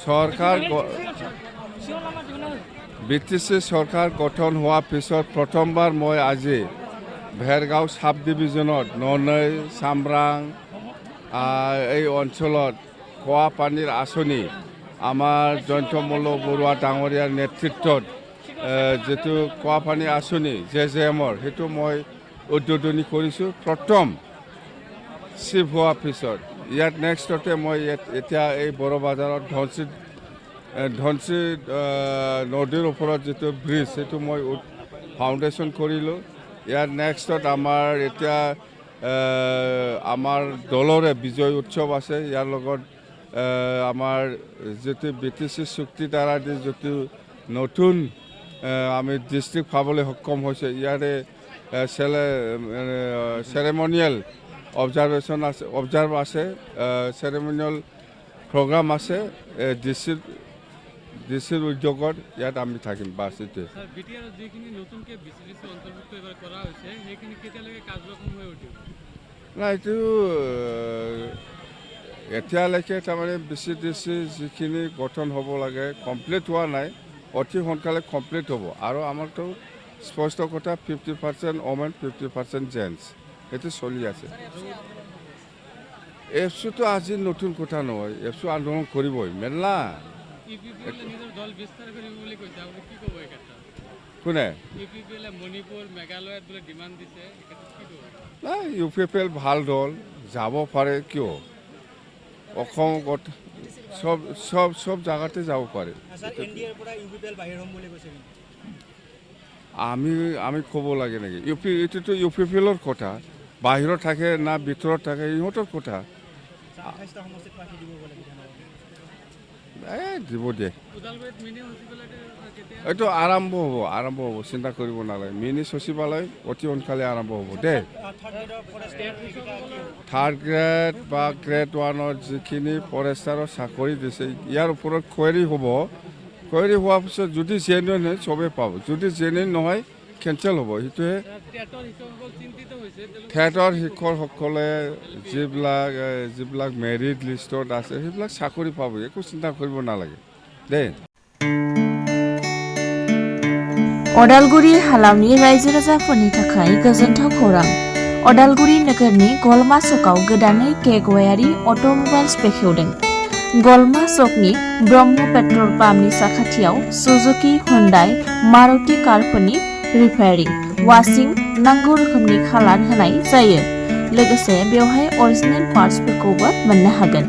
সৰকাৰ BTC সৰকাৰ গঠন হোৱাৰ পিছত প্ৰথমবাৰ মই আজি ভেৰগাঁও সাব ডিভিজনত ননৈ চামৰাং এই অঞ্চলত খোৱা পানীৰ আঁচনি আমাৰ জয়ন্তমল্ল বৰুৱা ডাঙৰীয়াৰ নেতৃত্বত যেটো খোৱা পানী আঁচনি জেজেএমৰ সেইটো মই উদ্বোধনী কৰিছোঁ প্ৰথম চিফ হোৱাৰ পিছত ইয়াত নেক্সটতে মই এতিয়া এই বড় বাজাৰত ধনশী নদীৰ ওপৰত যেটো ব্ৰিজ সেইটো মই ফাউণ্ডেশ্যন কৰিলোঁ ইয়াৰ নেক্সটত আমাৰ এতিয়া আমাৰ দলৰে বিজয় উৎসৱ আছে ইয়াৰ লগত আমাৰ যেটো বিটিসি চুক্তি দ্বাৰা যেটো নতুন আমি ডিষ্ট্ৰিক্ট পাবলৈ সক্ষম হৈছে ইয়াৰে চেৰেমনিয়েল অবজাৰ্ভ আছে চেৰেমনিয়েল প্ৰগ্ৰাম আছে ডিচিৰ উদ্যোগত ইয়াত আমি থাকিম বাছ এইটোৱে নাই এইটো এতিয়ালৈকে তাৰমানে বিচিডিচি যিখিনি গঠন হ'ব লাগে কমপ্লিট হোৱা নাই অতি সোনকালে কমপ্লিট হ'ব আৰু আমাৰতো স্পষ্ট কথা 50% ওমেন 50% জেন্টস এইটো চলি আছে এফচুটো আজি নতুন কথা নহয় এফচু আন্দোলন কৰিবই মেলা কোনে নাই ইউ পি পি এল ভাল দল যাব পাৰে কিয় অসম সব জায়গাতে যাব পাৰে আমি ক'ব লাগে নেকি এইটোতো ইউ পি পি এলৰ কথা বাহিৰত থাকে না ভিতৰত থাকে ইহঁতৰ কথা দিব দিয়ে এইটো আৰম্ভ হ'ব চিন্তা কৰিব নালাগে মিনি সচিবালয় অতি সোনকালে আৰম্ভ হ'ব দেই থাৰ্ড গ্ৰেড বা গ্ৰেড 1ৰ যিখিনি ফৰেষ্টাৰৰ চাকৰি দিছে ইয়াৰ ওপৰত কুৱেৰি হ'ব কুৱেৰি হোৱাৰ পিছত যদি জেনুইন হয় চবেই পাব যদি জেনুইন নহয় কেঞ্চেল হ'ব সেইটোৱে ঠেটৰ শিক্ষকসকলে যিবিলাক মেৰিট লিষ্টত আছে সেইবিলাক চাকৰি পাব একো চিন্তা কৰিব নালাগে দেই उदालगुरि हालामनि रायजो राजाफोरनि थाखाय गोजोनथाव खौरां उदालगुरि नोगोरनि गलमा सकआव गोदानै केगवायारि अट'मबाइल्स बेखेवदों गलमा सकनि ब्रह्म पेट्रल पाम्पनि साखाथियाव Suzuki Hyundai Maruti कारफोरनि repairing washing नांगौ रोखोमनि खालार होनाय जायो लोगोसे बेवहाय अरिजिनेल पार्ट्सफोरखौबो मोननो हागोन